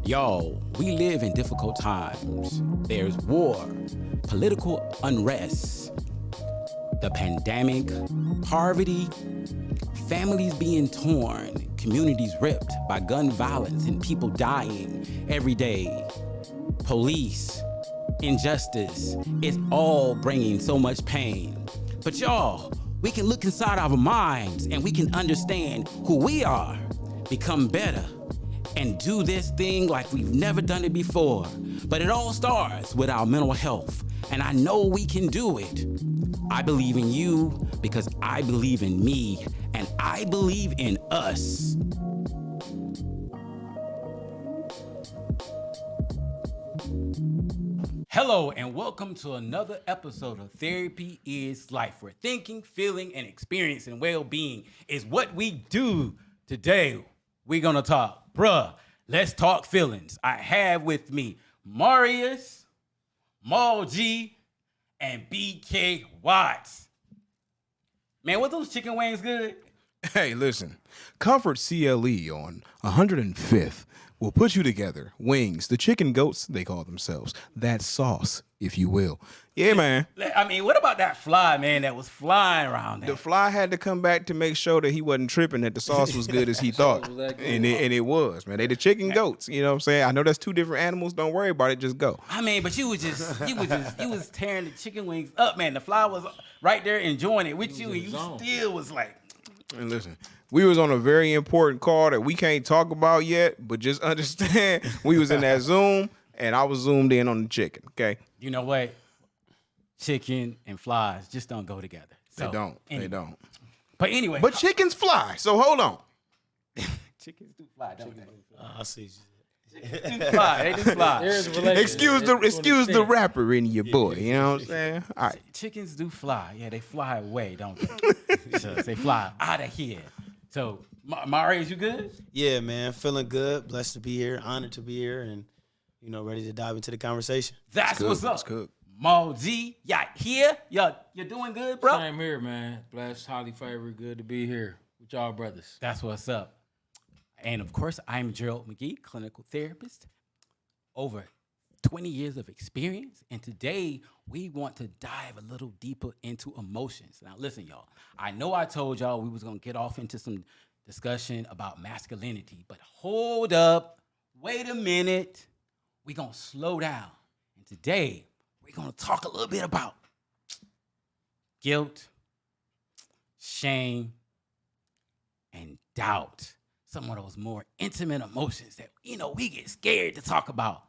Y'all, we live in difficult times. There's war, political unrest, the pandemic, poverty, families being torn, communities ripped by gun violence and people dying every day, police, injustice. It's all bringing so much pain. But y'all, we can look inside our minds and we can understand who we are, become better, and do this thing like we've never done it before. But it all starts with our mental health, and I know we can do it. I believe in you because I believe in me, and I believe in us. Hello, and welcome to another episode of Therapy is Life, where thinking, feeling, and experiencing well-being is what we do. Today, we're gonna talk. Bruh, let's talk feelings. I have with me Marius, Maal G, and BKA Watts. Man, were those chicken wings good? Hey, listen. Comfort CLE on 105th will put you together. Wings, the chicken goats, they call themselves. That sauce, if you will. Yeah, man. I mean, what about that fly, man, that was flying around there? The fly had to come back to make sure that he wasn't tripping, that the sauce was good as he thought. And it was, man. They the chicken goats, you know what I'm saying? I know that's two different animals. Don't worry about it. Just go. I mean, but you was tearing the chicken wings up, man. The fly was right there enjoying it with you, and you still was like. And listen, we was on a very important call that we can't talk about yet, but just understand we was in that Zoom, and I was zoomed in on the chicken, okay? You know what? Chicken and flies just don't go together. So, They don't. anyway. They don't. But anyway. But chickens fly, so hold on. Chickens do fly, don't they? I see. They do fly. They just fly. Excuse the rapper in your boy, you know what I'm saying? All right. Chickens do fly. Yeah, they fly away, don't they? So they fly out of here. So, Marius, you good? Yeah, man, feeling good. Blessed to be here. Honored to be here, and ready to dive into the conversation. That's what's up. That's good. Maal G, y'all here? You're doing good, bro? Same here, man. Blessed, highly favored. Good to be here with y'all brothers. That's what's up. And of course, I'm Gerald McGee, clinical therapist, over 20 years of experience. And today we want to dive a little deeper into emotions. Now listen, y'all, I know I told y'all we was gonna get off into some discussion about masculinity, but hold up, wait a minute. We're gonna slow down. And today we're gonna talk a little bit about guilt, shame, and doubt. Some of those more intimate emotions that, we get scared to talk about.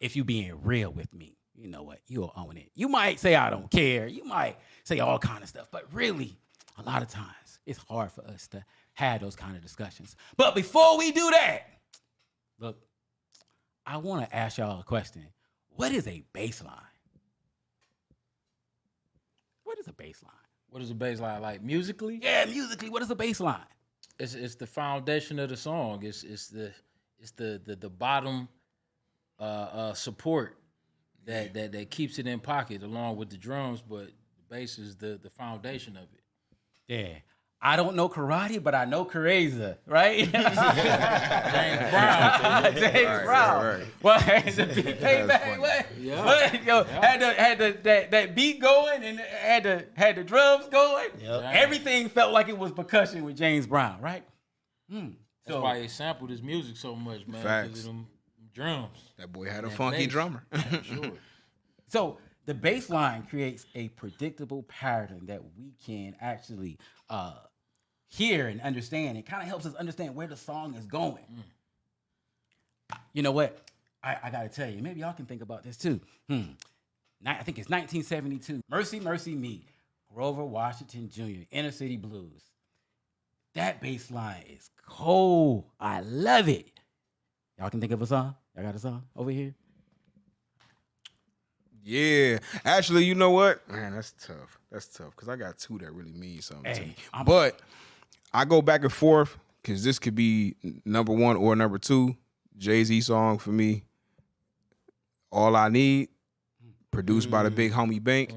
If you being real with me, you know what? You'll own it. You might say, I don't care. You might say all kind of stuff. But really, a lot of times, it's hard for us to have those kind of discussions. But before we do that, look, I want to ask y'all a question. What is a baseline? What is a baseline? What is a baseline like musically? Yeah, musically, what is a baseline? It's the foundation of the song. It's the bottom support that keeps it in pocket along with the drums, but the bass is the foundation of it. Yeah. I don't know karate, but I know Kareza, right? James Brown. James Brown. Right. Well, it's a big payback. What? Yeah. What? Yo, had that beat going and had the drums going. Yep. Everything felt like it was percussion with James Brown, right? That's why he sampled his music so much, man. Facts. Because of them drums. That boy had a That funky bass. drummer. Yeah, sure. So the bass line creates a predictable pattern that we can actually hear and understand. It kind of helps us understand where the song is going. You know what? I got to tell you, maybe y'all can think about this too. I think it's 1972. Mercy, Mercy Me, Grover Washington Jr., Inner City Blues. That bass line is cold. I love it. Y'all can think of a song? Y'all got a song over here? Yeah. Actually, you know what? Man, that's tough. That's tough because I got two that really mean something to Hey, me. But I go back and forth because this could be number one or number two. Jay-Z song for me, All I Need, produced by the big homie Bank.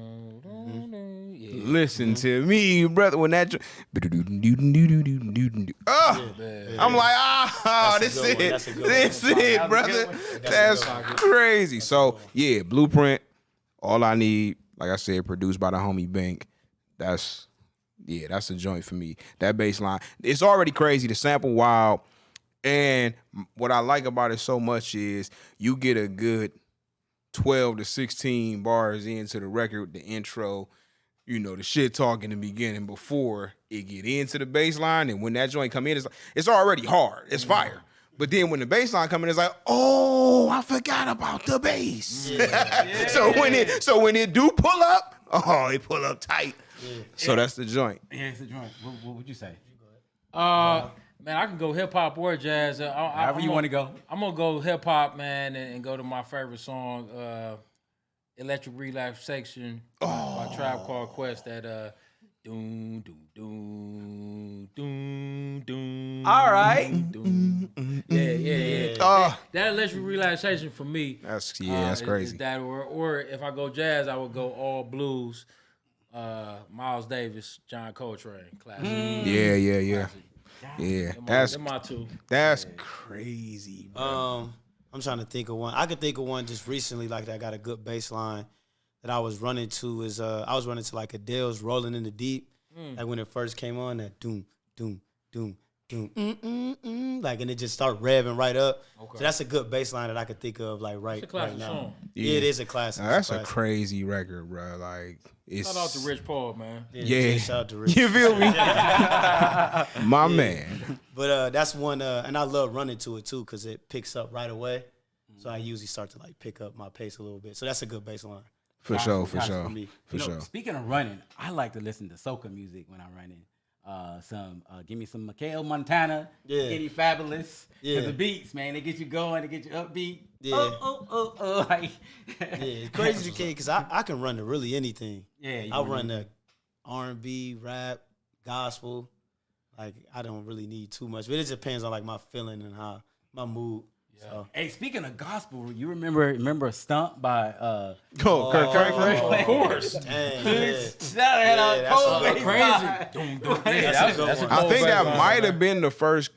Listen to me, brother. When that, I'm like, this a good one. it, That's a good this one. it, brother. That's crazy. So yeah, Blueprint. All I need, like I said, produced by the homie Bank. That's a joint for me. That bass line, it's already crazy. The sample wild, and what I like about it so much is you get a good 12 to 16 bars into the record, the intro, the shit talk in the beginning before it get into the bass line. And when that joint come in, it's already hard. It's fire. But then when the bass line come in, it's like, oh, I forgot about the bass. Yeah. So when it do pull up, it pull up tight. Yeah. So that's the joint. Yeah, it's the joint. What would you say? Man, I can go hip hop or jazz. However you want to go. I'm gonna go hip hop, man, and go to my favorite song, "Electric Relaxation" by Tribe Called Quest. That doom doom doom doom doom. All right. Yeah. That electric relaxation for me. That's crazy. Is that or if I go jazz, I would go all blues. Miles Davis, John Coltrane, classic. Yeah. Yeah, that's my two. That's crazy, bro. I'm trying to think of one. I could think of one just recently, like that got a good bass line that I was running to. I was running to like Adele's "Rolling in the Deep," like when it first came on. That doom, doom, doom, doom, like, and it just start revving right up. Okay. So that's a good bass line that I could think of, like right now. Song. Yeah, it is a classic. That's a crazy record, bro. Like, it's shout out to Rich Paul, man. Yeah, shout out to Rich. You feel me? My man. But that's one, and I love running to it too because it picks up right away. So I usually start to like pick up my pace a little bit. So that's a good bass line. For sure. Speaking of running, I like to listen to soca music when I'm running. Give me some Mikhail Montana, Kitty Fabulous. Yeah. The beats, man, they get you going, they get you upbeat. Yeah. Like, it's crazy because I can run to really anything. Yeah. I run to R&B, rap, gospel. Like, I don't really need too much, but it depends on like my feeling and how my mood. Yeah. So. Hey, speaking of gospel, you remember "Stump" by Kirk Franklin? Of course. Dang, that's crazy. I think that might have been the first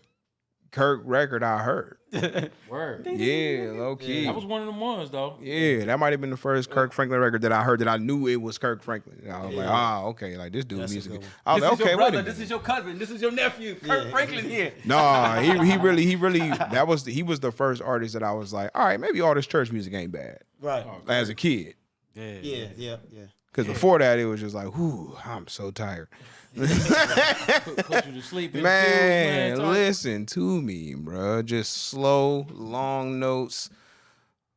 Kirk record I heard. Word. Yeah, low key. That was one of them ones, though. Yeah, that might have been the first Kirk Franklin record that I heard that I knew it was Kirk Franklin. And I was like, okay, like this dude music. I was like, okay, brother, wait a minute. This is your cousin. This is your nephew. Kirk Franklin here. Nah, he really he was the first artist that I was like, all right, maybe all this church music ain't bad. Right. As a kid. Yeah. Because before that, it was just like, whoo, I'm so tired. Put you to sleep. Man, listen to me, bro. Just slow, long notes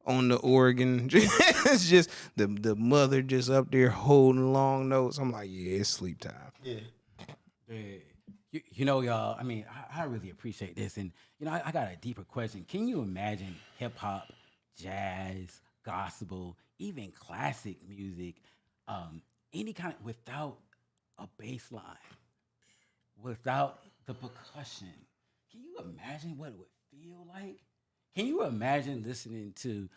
on the organ. It's just the mother just up there holding long notes. I'm like, yeah, it's sleep time. Yeah. You know, y'all, I mean, I really appreciate this. And, I got a deeper question. Can you imagine hip-hop, jazz, gospel, even classic music, any kind of, without a bass line, without the percussion? Can you imagine what it would feel like? Can you imagine listening to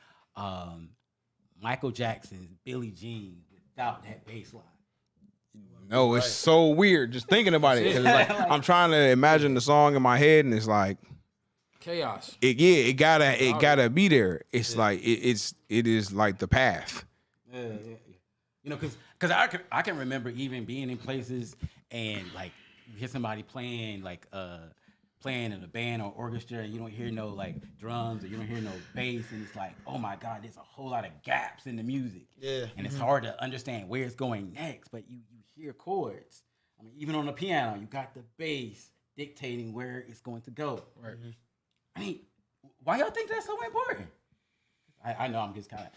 Michael Jackson's Billie Jean without that bass line? No, it's so weird just thinking about it. 'Cause like, I'm trying to imagine the song in my head, and it's like chaos. It gotta be there. It's like it is like the path. Yeah. Because I can remember even being in places and like you hear somebody playing in a band or orchestra, and you don't hear no like drums or you don't hear no bass, and it's like, oh my God, there's a whole lot of gaps in the music. Yeah. And it's hard to understand where it's going next, but you hear chords. I mean, even on the piano, you got the bass dictating where it's going to go. Right. I mean, why y'all think that's so important? I know I'm just kind of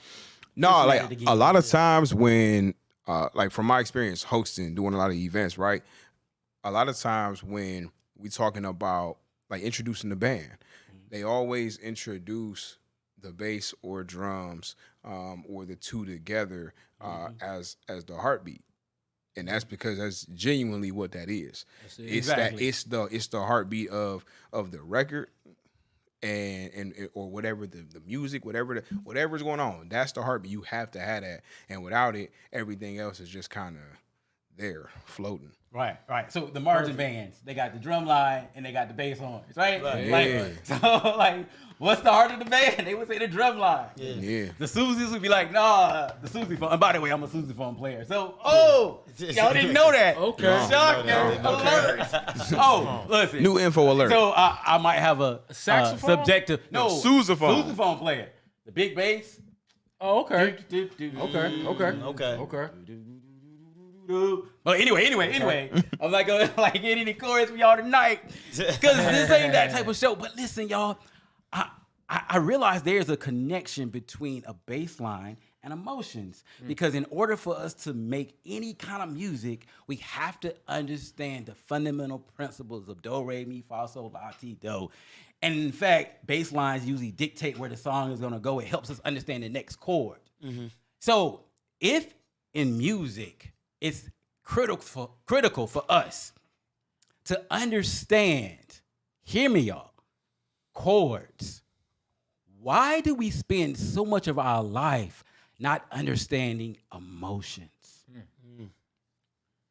no, like a lot of times when like from my experience hosting, doing a lot of events, right? A lot of times when we talking about like introducing the band, they always introduce the bass or drums or the two together as the heartbeat. And that's because that's genuinely what that is. It's the heartbeat of the record and or whatever the music, whatever's going on. That's the heartbeat. You have to have that. And without it, everything else is just kind of there, floating. Right. So the marching bands, they got the drum line and they got the bass horns, right? Yeah. So like, what's the heart of the band? They would say the drum line. Yeah. The Susies would be like, nah, the sousaphone. And by the way, I'm a sousaphone player. So, y'all didn't know that. Okay. Shocking alert. Listen. New info alert. So I might have a saxophone? subjective. No, sousaphone. Sousaphone player. The big bass. Oh, okay. Okay. But anyway, I'm not gonna like get any chorus for y'all tonight because this ain't that type of show. But listen, y'all, I realize there's a connection between a bass line and emotions because in order for us to make any kind of music, we have to understand the fundamental principles of do, re, mi, fa, sol, la, ti, do. And in fact, bass lines usually dictate where the song is gonna go. It helps us understand the next chord. So if in music, it's critical for us to understand, hear me y'all, chords. Why do we spend so much of our life not understanding emotions?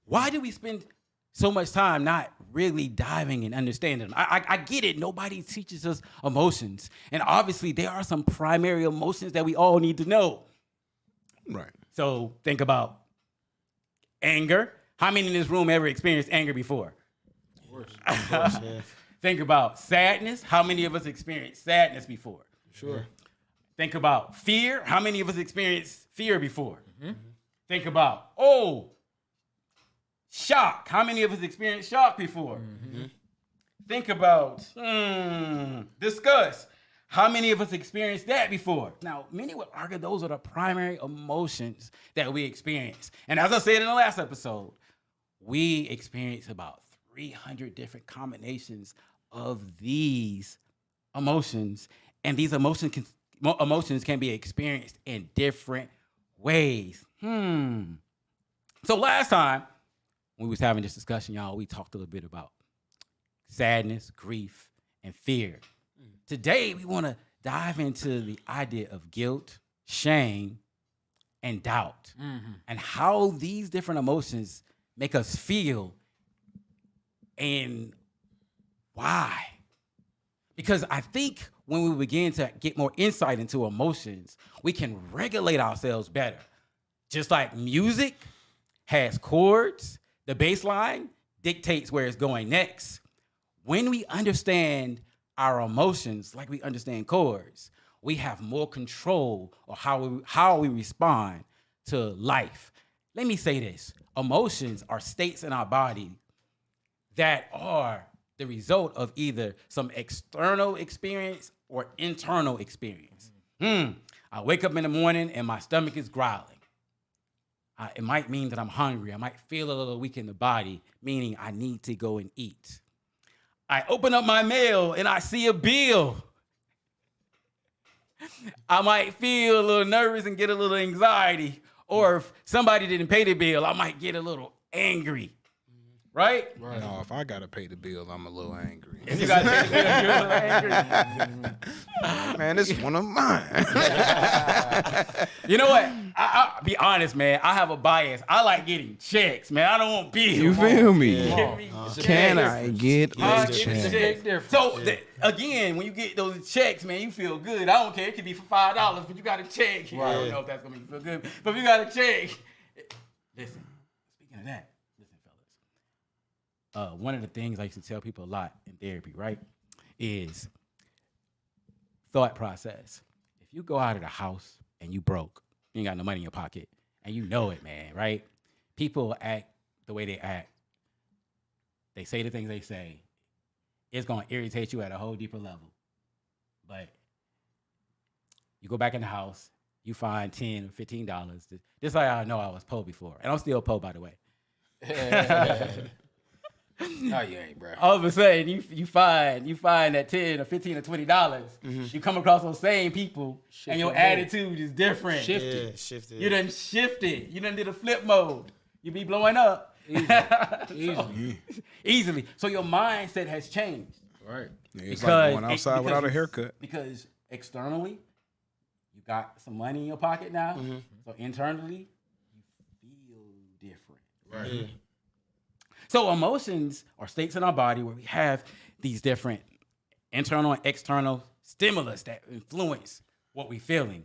Why do we spend so much time not really diving and understanding them? I get it. Nobody teaches us emotions. And obviously there are some primary emotions that we all need to know. Right. So think about anger. How many in this room ever experienced anger before? Of course, yeah. Think about sadness. How many of us experienced sadness before? Sure. Think about fear. How many of us experienced fear before? Think about, shock. How many of us experienced shock before? Think about disgust. How many of us experienced that before? Now, many would argue those are the primary emotions that we experience. And as I said in the last episode, we experience about 300 different combinations of these emotions. And these emotions can be experienced in different ways. So last time, when we was having this discussion, y'all, we talked a little bit about sadness, grief, and fear. Today, we want to dive into the idea of guilt, shame, and doubt, and how these different emotions make us feel and why. Because I think when we begin to get more insight into emotions, we can regulate ourselves better. Just like music has chords, the bass line dictates where it's going next. When we understand our emotions like we understand chords, we have more control of how we respond to life. Let me say this. Emotions are states in our body that are the result of either some external experience or internal experience. I wake up in the morning and my stomach is growling. It might mean that I'm hungry. I might feel a little weak in the body, meaning I need to go and eat. I open up my mail and I see a bill. I might feel a little nervous and get a little anxiety. Or if somebody didn't pay the bill, I might get a little angry. Right? No, if I gotta pay the bill, I'm a little angry. If you gotta pay the bill, you're a little angry. Man, this is one of mine. You know what? I'll be honest, man. I have a bias. I like getting checks, man. I don't want bills. You feel me? Can Checks. I get a check? So again, when you get those checks, man, you feel good. I don't care. It could be for $5, but you got a check. I don't know if that's gonna make you feel good, but if you got a check, listen. Speaking of that, listen, fellas. One of the things I used to tell people a lot in therapy, right, is thought process. If you go out of the house and you broke, you ain't got no money in your pocket, and you know it, man, right? People act the way they act. They say the things they say. It's going to irritate you at a whole deeper level. But you go back in the house, you find $10 or $15. This is how I know I was poor before. And I'm still poor, by the way. No, you ain't, bro. All of a sudden, you find that $10 or $15 or $20. You come across those same people, and your attitude is different. Shifted. You done shifted. You done did a flip mode. You be blowing up. Easily. So your mindset has changed. Right. It's like going outside without a haircut. Because externally, you got some money in your pocket now. So internally, you feel different. Right. Yeah. So emotions are states in our body where we have these different internal and external stimulus that influence what we're feeling.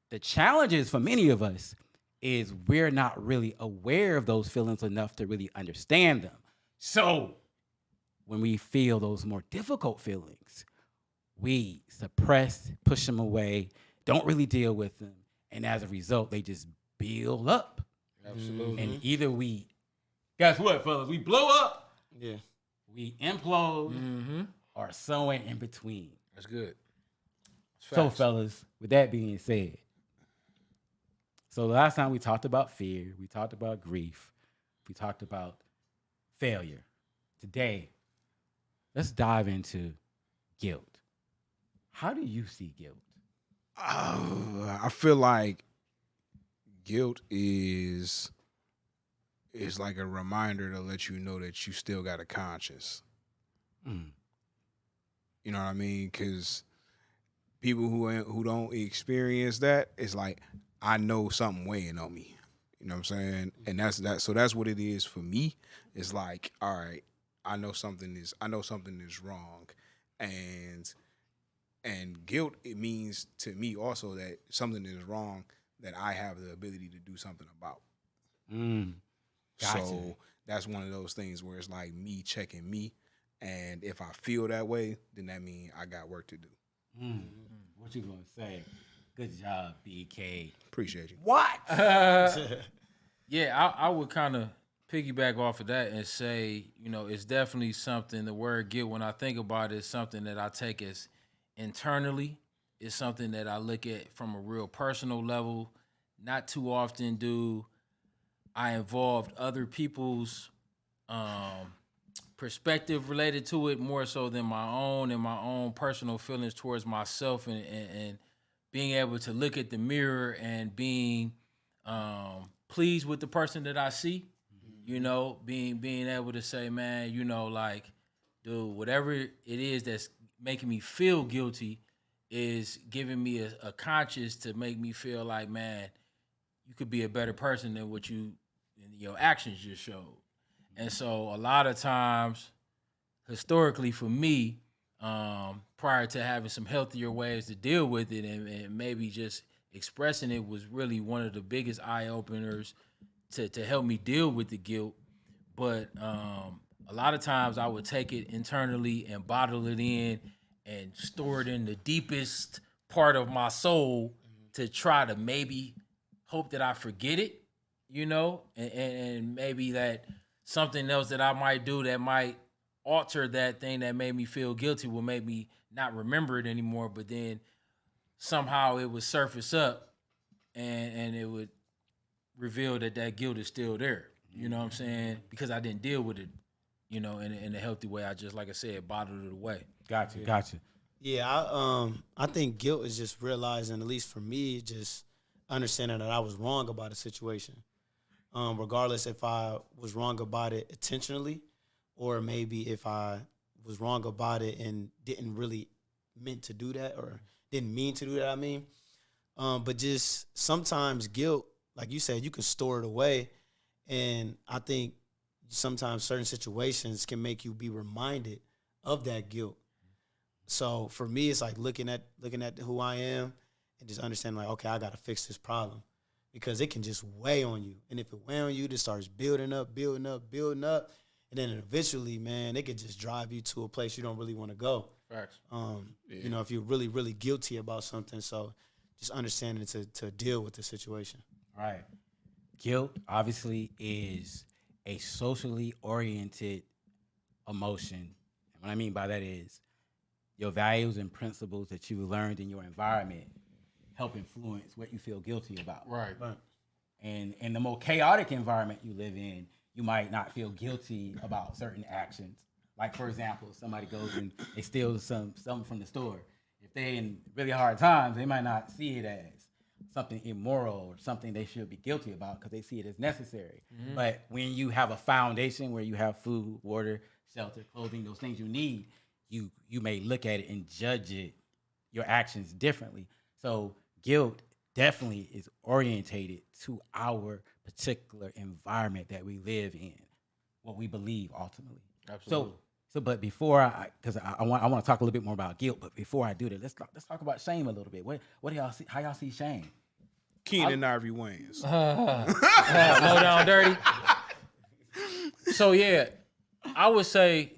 The challenges for many of us is we're not really aware of those feelings enough to really understand them. So when we feel those more difficult feelings, we suppress, push them away, don't really deal with them. And as a result, they just build up. Absolutely. And either we, guess what, fellas? We blow up, Yeah. we implode, Mm-hmm. or somewhere in between. That's good. It's So, facts. fellas, with that being said, so last time we talked about fear, we talked about grief, we talked about failure. Today, let's dive into guilt. How do you see guilt? I feel like guilt is like a reminder to let you know that you still got a conscience. Mm. You know what I mean? Because people who don't experience that, it's like I know something weighing on me. You know what I'm saying? And that's that. So that's what it is for me. It's like, all right, I know something is wrong, and guilt, it means to me also that something is wrong that I have the ability to do something about. Gotcha. So that's one of those things where it's like me checking me, and if I feel that way, then that means I got work to do. What you gonna say? Good job, BK. Appreciate you. What? Yeah, I would kind of piggyback off of that and say, it's definitely something, the word guilt, when I think about it, is something that I take as internally. It's something that I look at from a real personal level. Not too often do I involve other people's perspective related to it more so than my own, and my own personal feelings towards myself, and being able to look at the mirror and being pleased with the person that I see, being able to say, man, like, dude, whatever it is that's making me feel guilty is giving me a conscience to make me feel like, man, you could be a better person than what your actions just showed. And so a lot of times, historically for me, prior to having some healthier ways to deal with it, and maybe just expressing it was really one of the biggest eye openers to help me deal with the guilt. But a lot of times I would take it internally and bottle it in and store it in the deepest part of my soul to try to maybe hope that I forget it, and maybe that something else that I might do that might alter that thing that made me feel guilty will make me not remember it anymore. But then somehow it would surface up and it would reveal that guilt is still there. You know what I'm saying? Because I didn't deal with it, in a healthy way. I just, like I said, bottled it away. Gotcha. Yeah, I think guilt is just realizing, at least for me, just understanding that I was wrong about a situation. Regardless if I was wrong about it intentionally, or maybe if I was wrong about it and didn't really meant to do that, or didn't mean to do that, I mean. But just sometimes guilt, like you said, you can store it away. And I think sometimes certain situations can make you be reminded of that guilt. So for me, it's like looking at who I am and just understanding, like, okay, I got to fix this problem, because it can just weigh on you. And if it weigh on you, it starts building up. And then eventually, man, it could just drive you to a place you don't really want to go. Facts. If you're really, really guilty about something. So just understanding to deal with the situation. Right. Guilt obviously is a socially oriented emotion. And what I mean by that is your values and principles that you learned in your environment help influence what you feel guilty about. Right. And in the more chaotic environment you live in, you might not feel guilty about certain actions. Like, for example, somebody goes and they steal something from the store. If they're in really hard times, they might not see it as something immoral or something they should be guilty about, because they see it as necessary. Mm-hmm. But when you have a foundation where you have food, water, shelter, clothing, those things you need, you may look at it and judge your actions differently. So guilt definitely is orientated to our particular environment that we live in, what we believe ultimately. Absolutely. So, but before because I want to talk a little bit more about guilt, but before I do that, let's talk about shame a little bit. What do y'all see? How y'all see shame? Keenan Ivory Wayans. Low down dirty. So yeah, I would say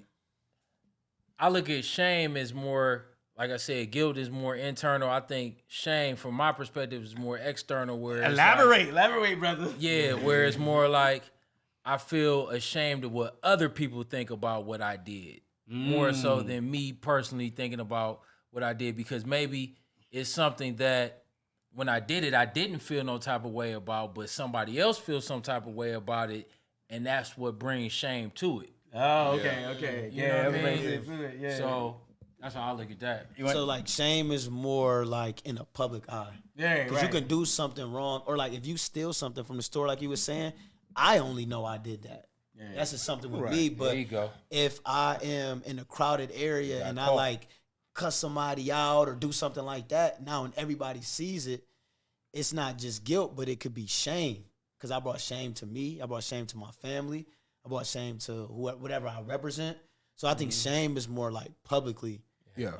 I look at shame as more, like I said, guilt is more internal. I think shame, from my perspective, is more external. Where it's Elaborate, brother. Yeah, where it's more like I feel ashamed of what other people think about what I did, more so than me personally thinking about what I did, because maybe it's something that when I did it, I didn't feel no type of way about, but somebody else feels some type of way about it, and that's what brings shame to it. Oh, okay. You know what I mean? Yeah. So that's how I look at that. So like shame is more like in a public eye. Yeah, Because you can do something wrong, or like if you steal something from the store, like you were saying, I only know I did that. Yeah. That's just something with me. But There you go. if I am in a crowded area and I like cuss somebody out or do something like that, now when everybody sees it, it's not just guilt, but it could be shame. Because I brought shame to me. I brought shame to my family. I brought shame to whatever I represent. So I think shame is more like publicly. Yeah,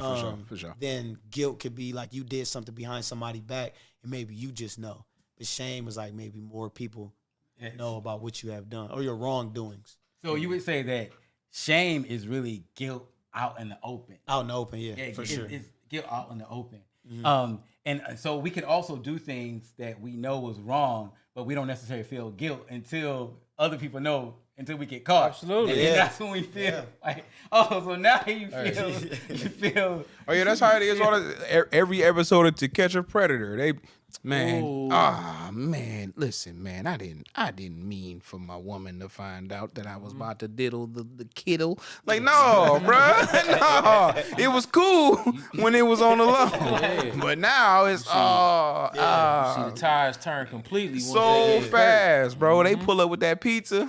for sure. Then guilt could be like you did something behind somebody's back and maybe you just know. But shame is like maybe more people know about what you have done or your wrongdoings. So you would say that shame is really guilt out in the open. Out in the open, yeah, for sure. It's guilt out in the open. Mm-hmm. And so we could also do things that we know was wrong, but we don't necessarily feel guilt until other people know, until we get caught. Absolutely. And then that's when we feel like, oh, so now you feel. Oh yeah, that's how it is. Every episode of To Catch a Predator, man, listen, man, I didn't mean for my woman to find out that I was about to diddle the kiddo. Like, no, bruh, no, it was cool when it was on the low, but now it's See the tires turn completely so fast, bro. They pull up with that pizza.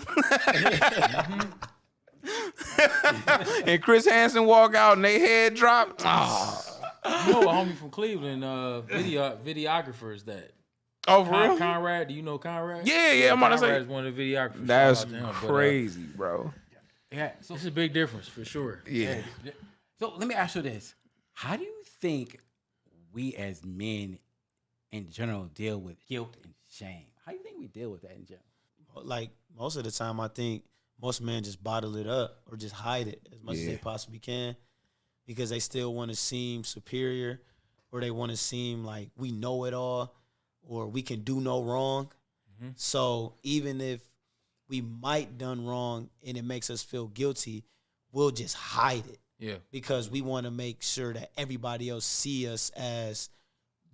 And Chris Hansen walk out and they head drop. You know a homie from Cleveland, videographer is that. Oh, for real? Conrad, do you know Conrad? Yeah, I'm about to say. Conrad's one of the videographers. That's Shout out to him, crazy, bro. Yeah. So it's a big difference for sure. Yeah. So let me ask you this. How do you think we as men in general deal with guilt and shame? How do you think we deal with that in general? Like most of the time, I think most men just bottle it up or just hide it as much as they possibly can because they still want to seem superior or they want to seem like we know it all or we can do no wrong. Mm-hmm. So even if we might done wrong and it makes us feel guilty, we'll just hide it. Yeah. Because we want to make sure that everybody else see us as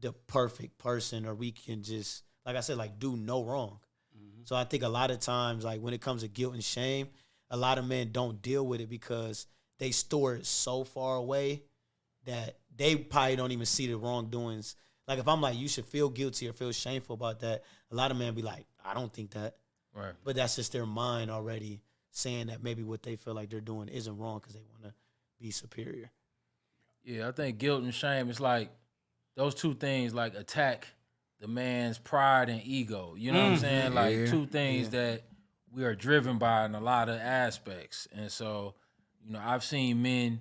the perfect person or we can just, like I said, like do no wrong. Mm-hmm. So I think a lot of times, like when it comes to guilt and shame, a lot of men don't deal with it because they store it so far away that they probably don't even see the wrongdoings. Like if I'm like, you should feel guilty or feel shameful about that, a lot of men be like, I don't think that. Right. But that's just their mind already saying that maybe what they feel like they're doing isn't wrong because they want to be superior. Yeah, I think guilt and shame is like those two things like attack the man's pride and ego. You know what I'm saying? Like two things that we are driven by in a lot of aspects. And so, you know, I've seen men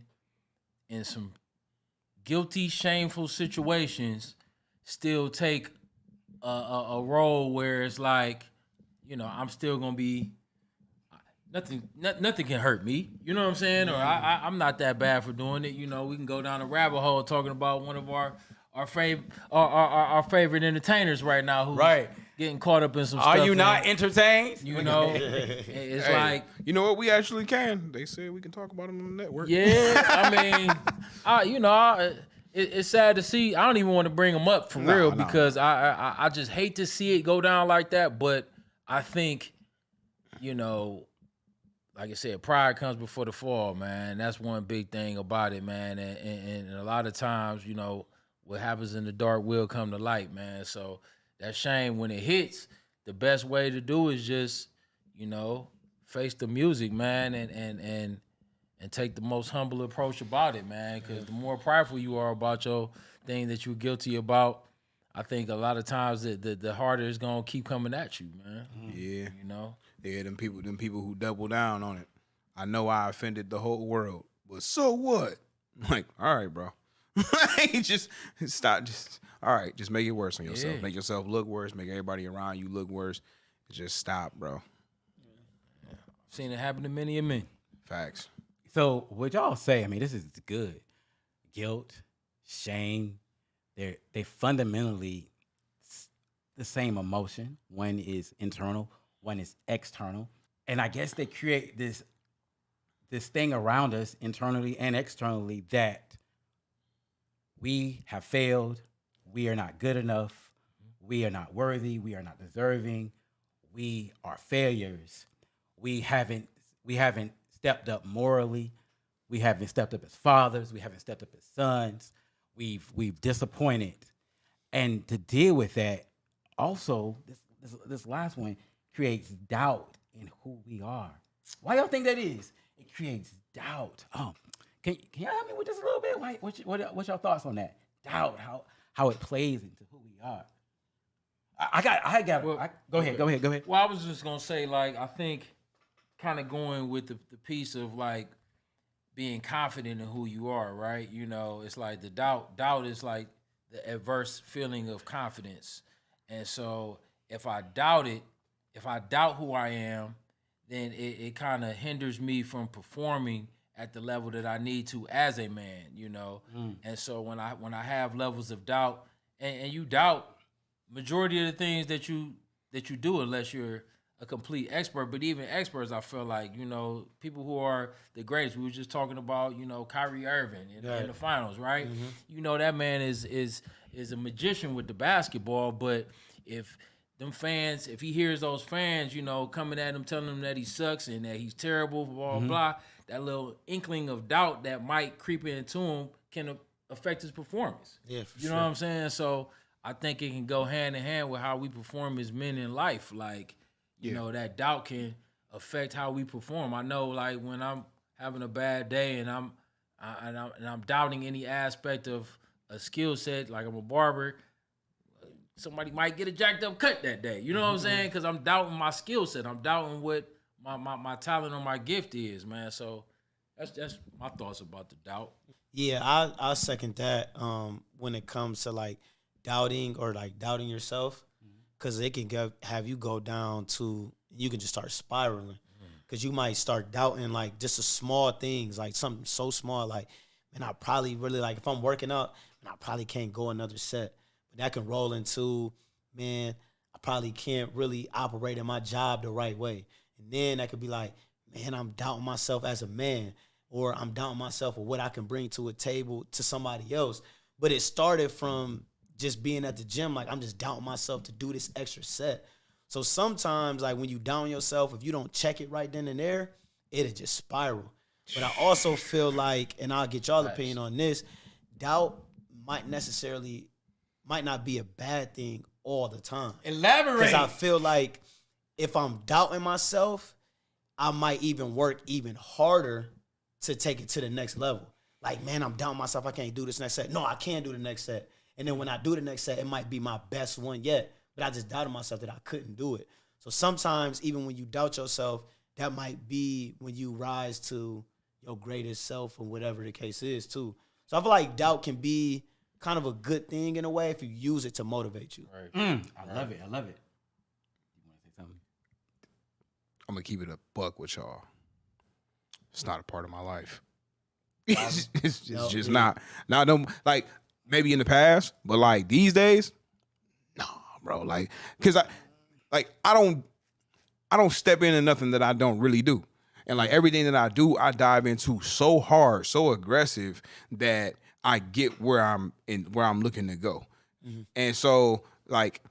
in some guilty, shameful situations still take a role where it's like, you know, I'm still gonna be nothing can hurt me. You know what I'm saying? Or I'm not that bad for doing it. You know, we can go down a rabbit hole talking about one of our favorite entertainers right now who's getting caught up in some stuff. Are you not entertained? You know, it's like, you know what? We actually can. They said we can talk about them on the network. Yeah, I mean, it's sad to see. I don't even want to bring them up for real because I just hate to see it go down like that. But I think, you know, like I said, pride comes before the fall, man. That's one big thing about it, man. And a lot of times, you know, what happens in the dark will come to light, man. So that shame, when it hits, the best way to do is just, you know, face the music, man, and take the most humble approach about it, man. Because the more prideful you are about your thing that you're guilty about, I think a lot of times the harder it's gonna keep coming at you, man. Yeah. You know? Yeah, them people who double down on it. I know I offended the whole world, but so what? Like, all right, bro. Just stop. Just all right. Just make it worse on yourself. Yeah. Make yourself look worse. Make everybody around you look worse. Just stop, bro. I've seen it happen to many and many. Facts. So what y'all say? I mean, this is good. Guilt, shame, they fundamentally the same emotion. One is internal, one is external, and I guess they create this thing around us internally and externally that we have failed, we are not good enough, we are not worthy, we are not deserving, we are failures. We haven't stepped up morally. We haven't stepped up as fathers. We haven't stepped up as sons. We've disappointed, and to deal with that, also this last one creates doubt in who we are. Why y'all think that is? It creates doubt. Can y'all help me with this a little bit? What's your thoughts on that? Doubt, how it plays into who we are. Go ahead. Well, I was just gonna say, like, I think kind of going with the piece of like being confident in who you are, right? You know, it's like the doubt is like the adverse feeling of confidence. And so if I doubt who I am, then it kind of hinders me from performing at the level that I need to as a man, you know? And so when I have levels of doubt, and you doubt majority of the things that you do, unless you're a complete expert. But even experts, I feel like, you know, people who are the greatest. We were just talking about, you know, Kyrie Irving in the finals, right? Mm-hmm. You know, that man is a magician with the basketball. But if them fans, if he hears those fans, you know, coming at him, telling him that he sucks and that he's terrible, blah, blah, that little inkling of doubt that might creep into him can affect his performance. Yeah, for you know what I'm saying? So I think it can go hand in hand with how we perform as men in life. Like, you know, that doubt can affect how we perform. I know, like, when I'm having a bad day and I'm doubting any aspect of a skill set, like I'm a barber, somebody might get a jacked up cut that day. You know what I'm saying? Because I'm doubting my skill set. I'm doubting what my talent or my gift is, man. So that's my thoughts about the doubt. Yeah, I second that when it comes to, like, doubting or, like, doubting yourself. Because it can have you go down to, you can just start spiraling. Because you might start doubting, like, just the small things, like something so small, like, man, I probably really, like, if I'm working out, man, I probably can't go another set. But that can roll into, man, I probably can't really operate in my job the right way. And then that could be like, man, I'm doubting myself as a man, or I'm doubting myself or what I can bring to a table to somebody else. But it started from just being at the gym, like, I'm just doubting myself to do this extra set. So sometimes, like, when you down yourself, if you don't check it right then and there, it'll just spiral. But I also feel like, and I'll get y'all's opinion on this, doubt might not be a bad thing all the time. Elaborate. Because I feel like if I'm doubting myself, I might even work even harder to take it to the next level. Like, man, I'm doubting myself, I can't do this next set. No, I can do the next set. And then when I do the next set, it might be my best one yet. But I just doubted myself that I couldn't do it. So sometimes, even when you doubt yourself, that might be when you rise to your greatest self or whatever the case is, too. So I feel like doubt can be kind of a good thing in a way if you use it to motivate you. Right. I love it. You want to say something? I'm going to keep it a buck with y'all. It's not a part of my life. It's just not. Now, don't, like, maybe in the past, but, like, these days, nah, bro. Like, because I don't step into nothing that I don't really do. And, like, everything that I do, I dive into so hard, so aggressive that I get where I'm looking to go. Mm-hmm. And so, like,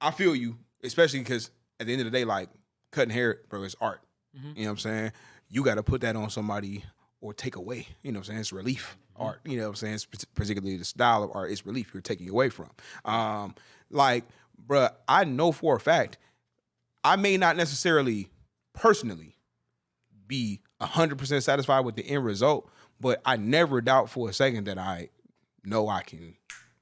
I feel you, especially because at the end of the day, like, cutting hair, bro, is art. Mm-hmm. You know what I'm saying? You got to put that on somebody or take away. You know what I'm saying? It's relief art. You know what I'm saying? It's particularly the style of art is relief you're taking away from. Like, bruh, I know for a fact, I may not necessarily personally be 100% satisfied with the end result, but I never doubt for a second that I know I can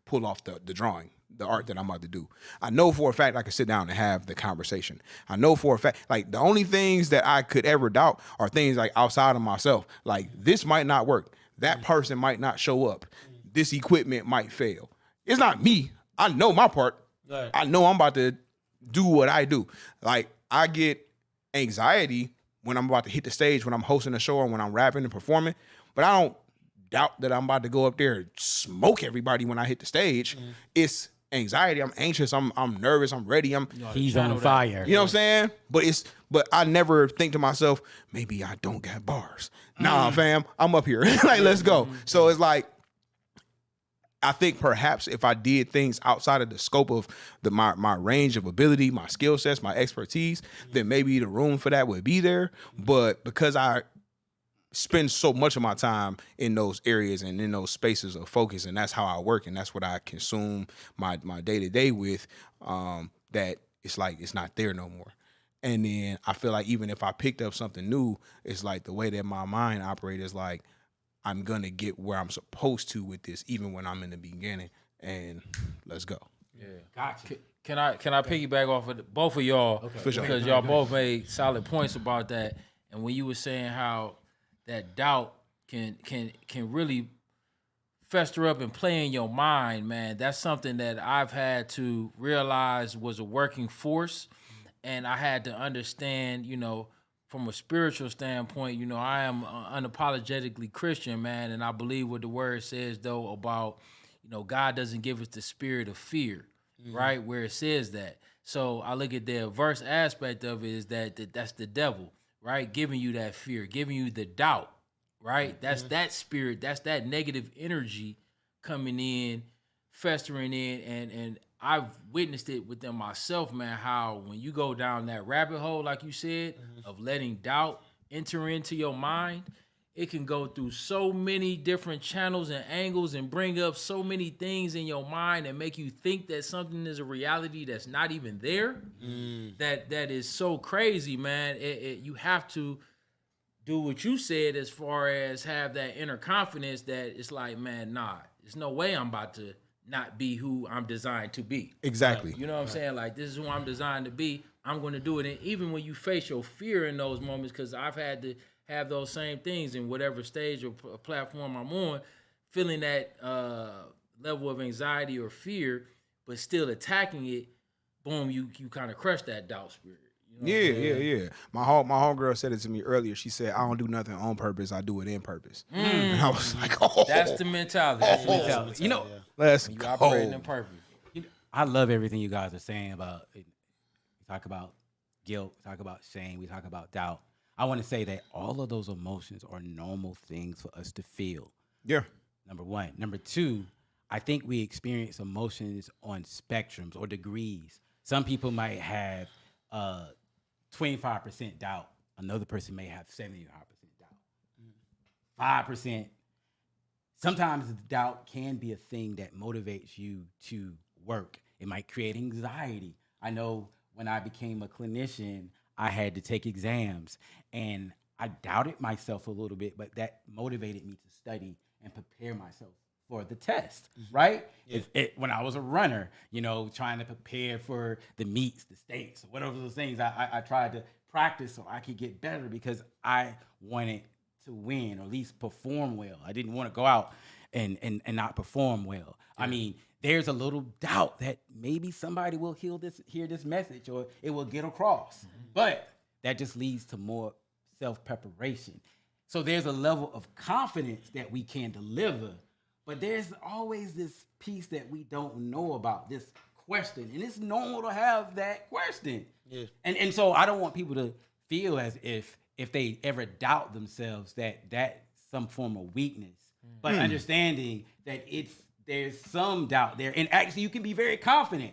pull off the drawing, the art that I'm about to do. I know for a fact I can sit down and have the conversation. I know for a fact, like, the only things that I could ever doubt are things like outside of myself. Like, this might not work. That person might not show up. This equipment might fail. It's not me. I know my part. Right. I know I'm about to do what I do. Like, I get anxiety when I'm about to hit the stage, when I'm hosting a show or when I'm rapping and performing, but I don't doubt that I'm about to go up there and smoke everybody when I hit the stage. It's anxiety. I'm anxious. I'm nervous. I'm ready. He's on fire. You know what I'm saying? But I never think to myself, maybe I don't got bars. Nah, fam, I'm up here. Like, let's go. So it's like, I think perhaps if I did things outside of the scope of my range of ability, my skill sets, my expertise, then maybe the room for that would be there. But because I spend so much of my time in those areas and in those spaces of focus, and that's how I work, and that's what I consume my day-to-day with, that it's like it's not there no more. And then I feel like even if I picked up something new, it's like the way that my mind operates is like, I'm gonna get where I'm supposed to with this, even when I'm in the beginning. And let's go. Yeah, gotcha. Can I piggyback off of both of y'all? Okay. For sure. Because y'all both made solid points about that. And when you were saying how that doubt can really fester up and play in your mind, man, that's something that I've had to realize was a working force, and I had to understand, from a spiritual standpoint, I am unapologetically Christian, man, and I believe what the word says, though, about, God doesn't give us the spirit of fear, right, where it says that. So I look at the adverse aspect of it is that's the devil, right, giving you that fear, giving you the doubt, right? That's that spirit, that's that negative energy coming in, festering in, and I've witnessed it within myself, man, how when you go down that rabbit hole, like you said, of letting doubt enter into your mind, it can go through so many different channels and angles and bring up so many things in your mind and make you think that something is a reality that's not even there. That is so crazy, man. You have to do what you said as far as have that inner confidence that it's like, man, nah, there's no way I'm about to not be who I'm designed to be. Exactly. You know what I'm saying? Like, this is who I'm designed to be. I'm going to do it. And even when you face your fear in those moments, because I've had to have those same things in whatever stage or platform I'm on, feeling that level of anxiety or fear, but still attacking it, boom, you kind of crush that doubt spirit. Yeah. My homegirl said it to me earlier. She said, I don't do nothing on purpose. I do it in purpose. And I was like, oh. That's the mentality. Let's you go. operating in purpose. I love everything you guys are saying about it. We talk about guilt, we talk about shame, we talk about doubt. I want to say that all of those emotions are normal things for us to feel. Yeah. Number one. Number two, I think we experience emotions on spectrums or degrees. Some people might have 25% doubt. Another person may have 75% doubt. 5%. Sometimes the doubt can be a thing that motivates you to work. It might create anxiety. I know when I became a clinician, I had to take exams, and I doubted myself a little bit, but that motivated me to study and prepare myself for the test, right? Yeah. When I was a runner, trying to prepare for the meets, the stakes, whatever those things, I tried to practice so I could get better because I wanted to win or at least perform well. I didn't want to go out and not perform well. Yeah. I mean, there's a little doubt that maybe somebody will hear this message or it will get across. But that just leads to more self-preparation. So there's a level of confidence that we can deliver, but there's always this piece that we don't know about, this question. And it's normal to have that question. Yeah. And so I don't want people to feel as if they ever doubt themselves that that's some form of weakness. But understanding that there's some doubt there. And actually you can be very confident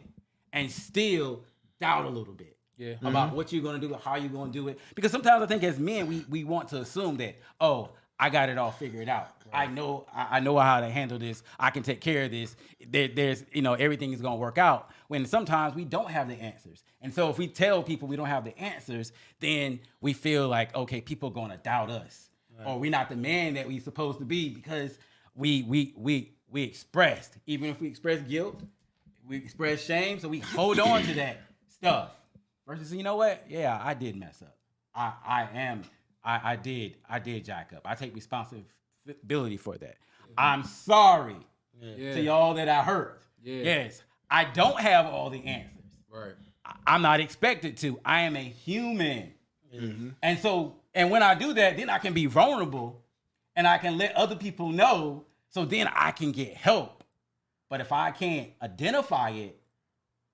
and still doubt a little bit. Yeah. About what you're going to do, how you're going to do it. Because sometimes I think as men, we want to assume that, oh, I got it all figured out. Right. I know how to handle this. I can take care of this. There's everything is going to work out. When sometimes we don't have the answers. And so if we tell people we don't have the answers, then we feel like, okay, people are going to doubt us. Right. Or we're not the man that we're supposed to be because we we expressed. Even if we express guilt, we express shame, so we hold on to that stuff. Versus, you know what? Yeah, I did mess up. I did jack up. I take responsibility for that. I'm sorry to y'all that I hurt. Yeah. Yes, I don't have all the answers. Right. I'm not expected to. I am a human. Mm-hmm. And when I do that, then I can be vulnerable and I can let other people know, so then I can get help. But if I can't identify it,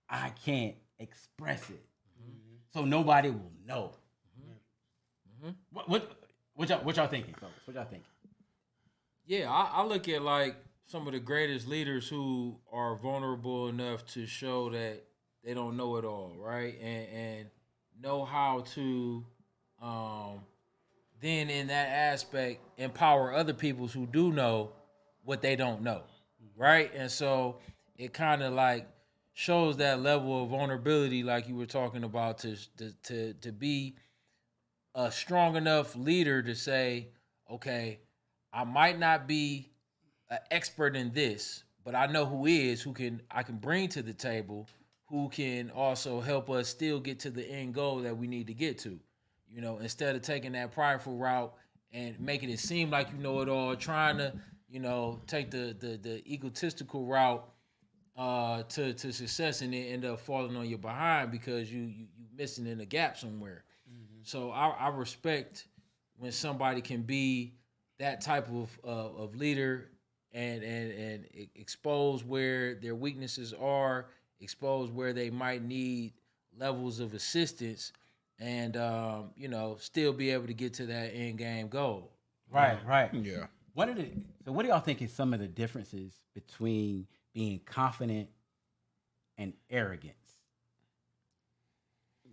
I can't express it. Mm-hmm. So nobody will know. Mm-hmm. What y'all thinking, folks? What y'all thinking? Yeah, I look at like some of the greatest leaders who are vulnerable enough to show that they don't know it all, right? And know how to then in that aspect empower other people who do know what they don't know, right? And so it kind of like shows that level of vulnerability, like you were talking about, to be a strong enough leader to say, okay, I might not be an expert in this, but I know who is, I can bring to the table, who can also help us still get to the end goal that we need to get to. You know, instead of taking that prideful route and making it seem like you know it all, trying to, you know, take the egotistical route to success, and then end up falling on your behind because you missing in a gap somewhere. Mm-hmm. So I respect when somebody can be that type of leader and expose where their weaknesses are, expose where they might need levels of assistance, and you know, still be able to get to that end game goal. Right. Yeah. What do y'all think is some of the differences between being confident and arrogance?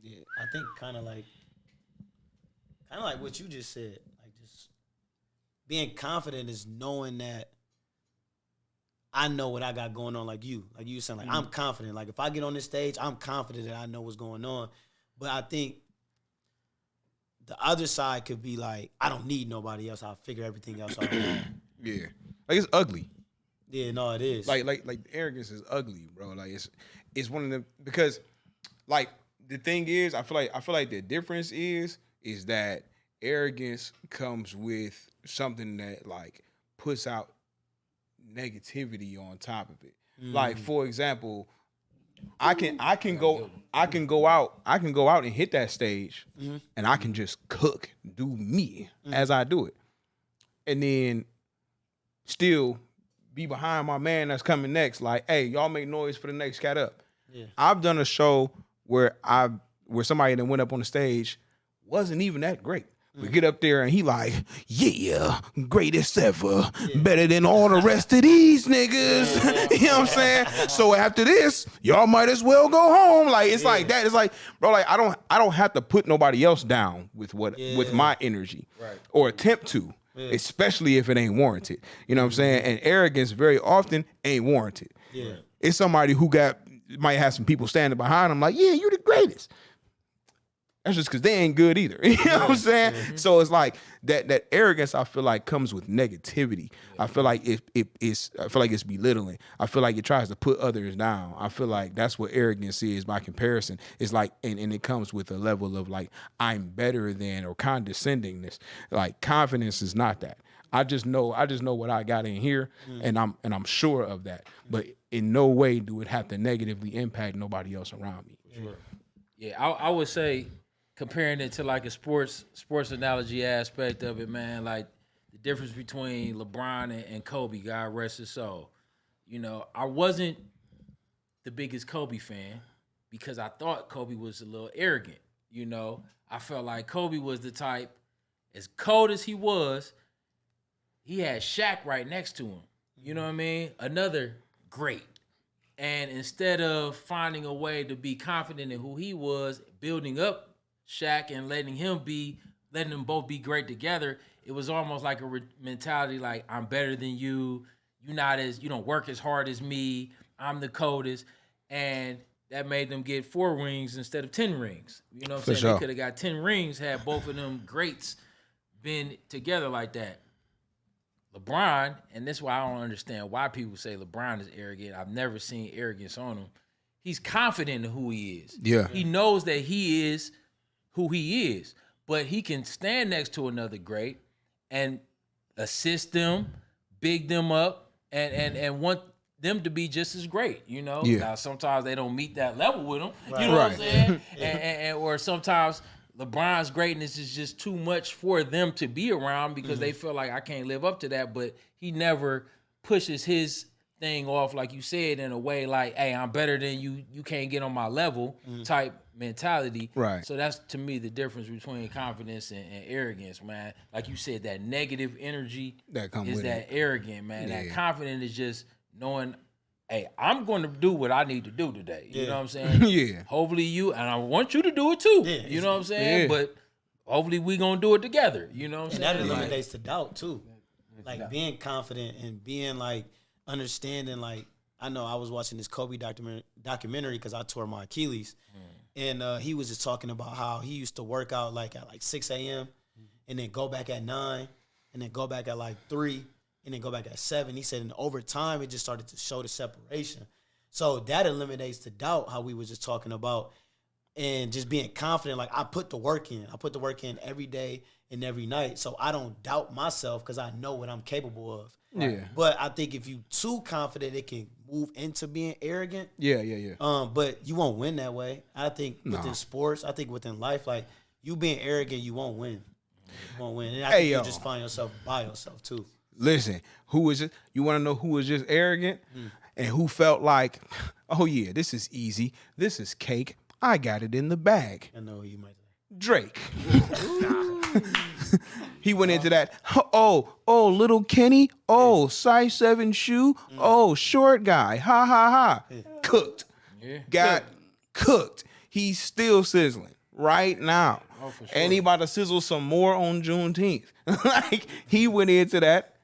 Yeah, I think kind of like what you just said. Like, just being confident is knowing that I know what I got going on. Like you saying, like, I'm confident. Like, if I get on this stage, I'm confident that I know what's going on. But I think the other side could be like, I don't need nobody else. I'll figure everything else out. Yeah. Like, it's ugly. Yeah, no, it is. Like arrogance is ugly, bro. Like, it's one of them, because like the thing is, I feel like the difference is that arrogance comes with something that like puts out negativity on top of it. Like, for example, I can go out and hit that stage, and I can just cook, do me as I do it, and then still be behind my man that's coming next. Like, hey, y'all make noise for the next cat up. Yeah. I've done a show where somebody that went up on the stage wasn't even that great. We get up there and he like, yeah, greatest ever, better than all the rest of these niggas. You know what I'm saying? So after this, y'all might as well go home. Like, it's like that. It's like, bro, like I don't have to put nobody else down with with my energy, or attempt to, especially if it ain't warranted. You know what I'm saying? And arrogance very often ain't warranted. Yeah, it's somebody who might have some people standing behind them like, yeah, you the greatest. That's just because they ain't good either. You know what I'm saying? Mm-hmm. So it's like that arrogance, I feel like, comes with negativity. Yeah. I feel like it's belittling. I feel like it tries to put others down. I feel like that's what arrogance is by comparison. It's like, and it comes with a level of like, I'm better than, or condescendingness. Like, confidence is not that. I just know what I got in here, and I'm sure of that. But in no way do it have to negatively impact nobody else around me. Sure. Yeah, I would say, comparing it to like a sports analogy aspect of it, man, like the difference between LeBron and Kobe, God rest his soul. You know, I wasn't the biggest Kobe fan because I thought Kobe was a little arrogant. You know, I felt like Kobe was the type, as cold as he was, he had Shaq right next to him. You know what I mean? Another great. And instead of finding a way to be confident in who he was, building up Shaq and letting them both be great together, it was almost like a mentality like, I'm better than you. You don't work as hard as me. I'm the coldest. And that made them get 4 rings instead of 10 rings. You know what I'm saying? Sure. They could have got 10 rings had both of them greats been together like that. LeBron, and that's why I don't understand why people say LeBron is arrogant. I've never seen arrogance on him. He's confident in who he is. Yeah. He knows that he is who he is, but he can stand next to another great and assist them, big them up, and want them to be just as great, you know? Yeah. Now, sometimes they don't meet that level with them, you know what I'm saying? Or sometimes LeBron's greatness is just too much for them to be around because they feel like I can't live up to that, but he never pushes his thing off, like you said, in a way like, hey, I'm better than you, you can't get on my level type mentality. Right. So that's, to me, the difference between confidence and arrogance, man. Like you said, that negative energy That come is with that it. arrogant, man. Yeah. That confident is just knowing, hey, I'm going to do what I need to do today. You know what I'm saying? Yeah. Hopefully you, and I want you to do it too. Yeah. You know what I'm saying? Yeah. But hopefully we going to do it together. You know what I'm And that saying? eliminates the doubt too. Like being confident and being like understanding. Like I know I was watching this Kobe documentary because I tore my Achilles, and he was just talking about how he used to work out like at like 6 a.m. and then go back at 9, and then go back at like 3, and then go back at 7. He said, and over time it just started to show the separation. So that eliminates the doubt. How we was just talking about. And just being confident, like I put the work in. I put the work in every day and every night. So I don't doubt myself because I know what I'm capable of. Yeah. But I think if you too confident, it can move into being arrogant. Yeah. But you won't win that way. I think Nah. within sports, I think within life, like you being arrogant, you won't win. You won't win. And I Hey, think yo. you just find yourself by yourself too. Listen, who is it? You want to know who was just arrogant and who felt like, oh yeah, this is easy. This is cake. I got it in the bag. I know who you might say. Drake. He went into that. Oh, little Kenny. Oh, size 7 shoe. Oh, short guy. Ha ha ha. Cooked. Yeah. Got cooked. He's still sizzling right now. Oh, for sure. And he about to sizzle some more on Juneteenth. Like he went into that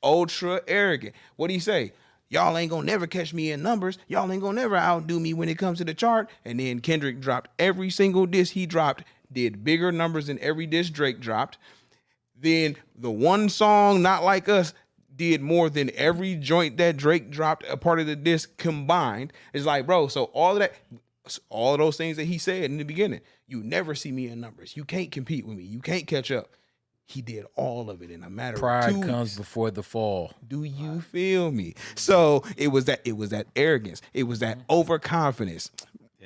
ultra arrogant. What do you say? Y'all ain't gonna never catch me in numbers. Y'all ain't gonna never outdo me when it comes to the chart. And then Kendrick dropped every single diss he dropped, did bigger numbers than every diss Drake dropped. Then the one song, Not Like Us, did more than every joint that Drake dropped, a part of the diss combined. It's like, bro, so all of those things that he said in the beginning, you never see me in numbers. You can't compete with me. You can't catch up. He did all of it in a matter of 2 Pride weeks. comes before the fall. Do you feel me? So it was that arrogance. It was that overconfidence.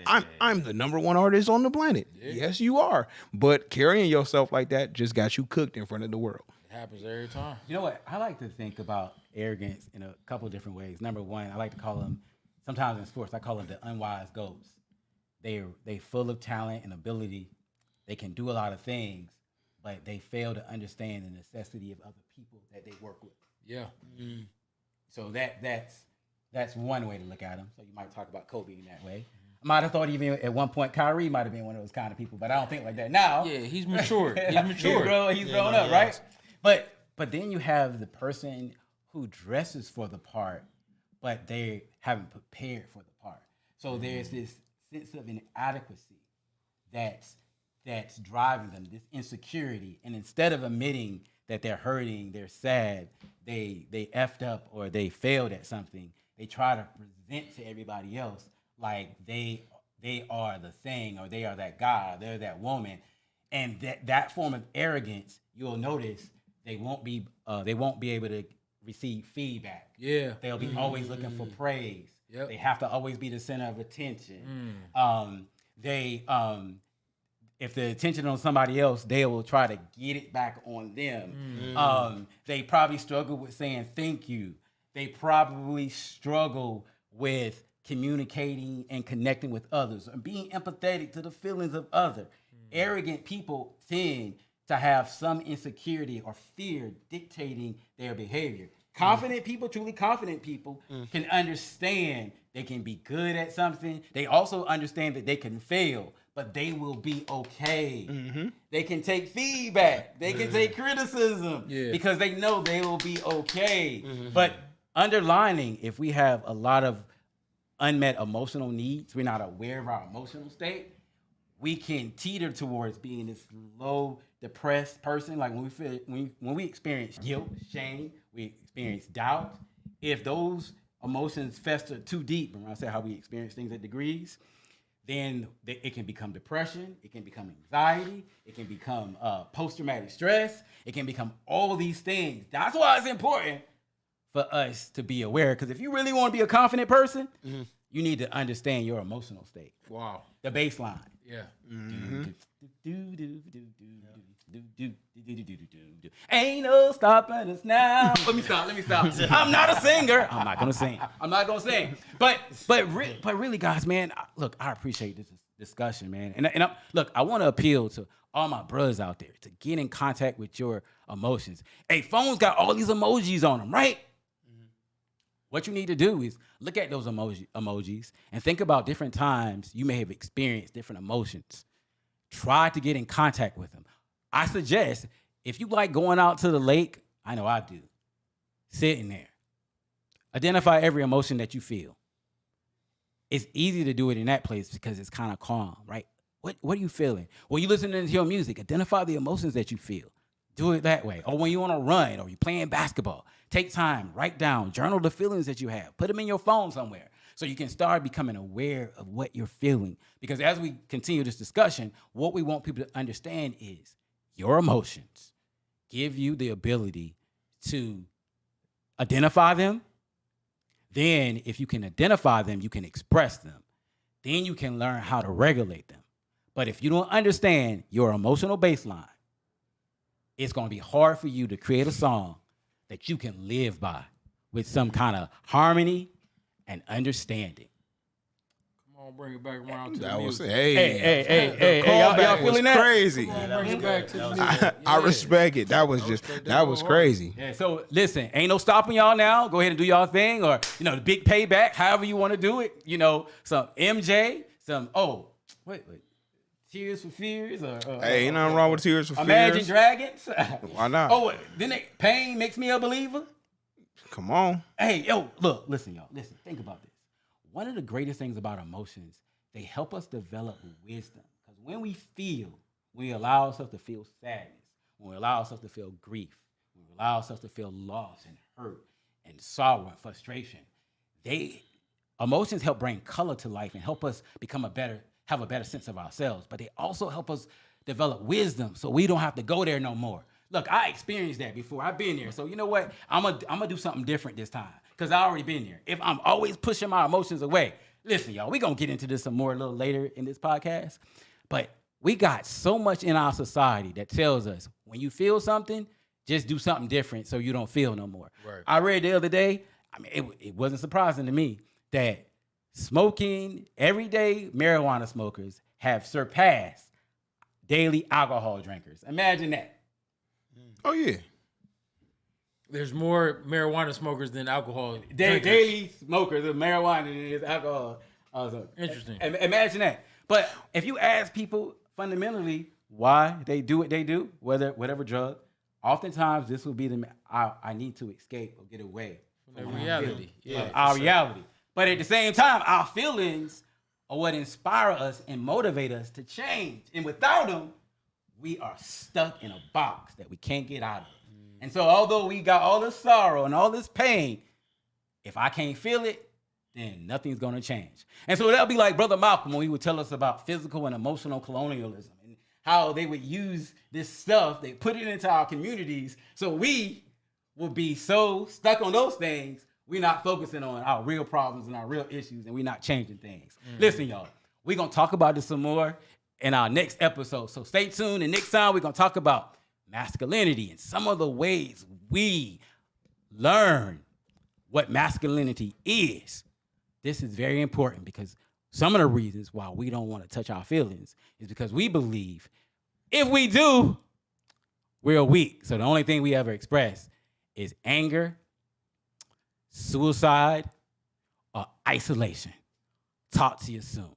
I'm the number one artist on the planet. Yes, you are. But carrying yourself like that just got you cooked in front of the world. It happens every time. You know what? I like to think about arrogance in a couple of different ways. Number one, I like to call them, sometimes in sports, I call them the unwise goats. They full of talent and ability. They can do a lot of things, but they fail to understand the necessity of other people that they work with. Yeah. So that's one way to look at them. So you might talk about Kobe in that way. I might have thought even at one point Kyrie might have been one of those kind of people, but I don't think like that now. Yeah, he's matured. He's matured. He's grown up, right? But then you have the person who dresses for the part, but they haven't prepared for the part. So there's this sense of inadequacy that's driving them, this insecurity. And instead of admitting that they're hurting, they're sad, they effed up or they failed at something, they try to present to everybody else like they are the thing or they are that guy, they're that woman. And that form of arrogance, you'll notice they won't be able to receive feedback. Yeah. They'll be always looking for praise. Yep. They have to always be the center of attention. If the attention on somebody else, they will try to get it back on them. They probably struggle with saying thank you. They probably struggle with communicating and connecting with others and being empathetic to the feelings of others. Arrogant people tend to have some insecurity or fear dictating their behavior. Confident people, truly confident people, can understand they can be good at something. They also understand that they can fail, but they will be okay. They can take feedback. They can take criticism because they know they will be okay. But underlining, if we have a lot of unmet emotional needs, we're not aware of our emotional state, we can teeter towards being this low, depressed person. Like when we experience guilt, shame, we experience doubt. If those emotions fester too deep, and I say how we experience things at degrees, then it can become depression, it can become anxiety, it can become post-traumatic stress, it can become all these things. That's why it's important for us to be aware, because if you really want to be a confident person, you need to understand your emotional state. Wow. The baseline. Yeah. Ain't no stopping us now. Let me stop. I'm not a singer. I'm not gonna sing. But really, guys, man, look, I appreciate this discussion, man. And look, I want to appeal to all my brothers out there to get in contact with your emotions. Hey, phones got all these emojis on them, right? What you need to do is look at those emojis and think about different times you may have experienced different emotions. Try to get in contact with them. I suggest, if you like going out to the lake, I know I do, sitting there. Identify every emotion that you feel. It's easy to do it in that place because it's kind of calm, right? What are you feeling? When you listening to your music, identify the emotions that you feel. Do it that way. Or when you on a run or you're playing basketball, take time, write down, journal the feelings that you have. Put them in your phone somewhere so you can start becoming aware of what you're feeling. Because as we continue this discussion, what we want people to understand is your emotions give you the ability to identify them. Then if you can identify them, you can express them. Then you can learn how to regulate them. But if you don't understand your emotional baseline, it's going to be hard for you to create a song that you can live by with some kind of harmony and understanding. Come on, bring it back around to That the was music. Hey, y'all feeling that? Crazy. Bring it back to the music. I respect it. That was crazy. Yeah, so listen, ain't no stopping y'all now. Go ahead and do y'all thing, or the big payback, however you want to do it. Some MJ, wait. Tears for Fears, or Hey, ain't nothing wrong with Tears for Fears. Imagine Dragons. Why not? Pain Makes Me a Believer. Come on. Hey, listen, y'all. Listen, think about this. One of the greatest things about emotions, they help us develop wisdom. Because when we allow ourselves to feel sadness, when we allow ourselves to feel grief, when we allow ourselves to feel loss and hurt and sorrow and frustration, emotions help bring color to life and help us have a better sense of ourselves. But they also help us develop wisdom so we don't have to go there no more. Look, I experienced that before. I've been there. So you know what? I'm gonna do something different this time because I already been there. If I'm always pushing my emotions away, listen, y'all, we gonna get into this some more a little later in this podcast. But we got so much in our society that tells us when you feel something, just do something different so you don't feel no more. Right. I read the other day, it wasn't surprising to me that everyday marijuana smokers have surpassed daily alcohol drinkers. Imagine that. Oh, yeah. There's more marijuana smokers than alcohol drinkers. Daily smokers of marijuana than it is alcohol. Interesting. Imagine that. But if you ask people fundamentally why they do what they do, whatever drug, oftentimes this will be I need to escape or get away from reality. Our reality. But at the same time, our feelings are what inspire us and motivate us to change. And without them, we are stuck in a box that we can't get out of. And so although we got all this sorrow and all this pain, if I can't feel it, then nothing's going to change. And so that'll be like Brother Malcolm when he would tell us about physical and emotional colonialism and how they would use this stuff, they put it into our communities so we will be so stuck on those things, we're not focusing on our real problems and our real issues, and we're not changing things. Listen, y'all, we're going to talk about this some more in our next episode. So stay tuned, and next time we're going to talk about masculinity and some of the ways we learn what masculinity is. This is very important because some of the reasons why we don't want to touch our feelings is because we believe if we do, we're weak. So the only thing we ever express is anger, suicide, or isolation. Talk to you soon.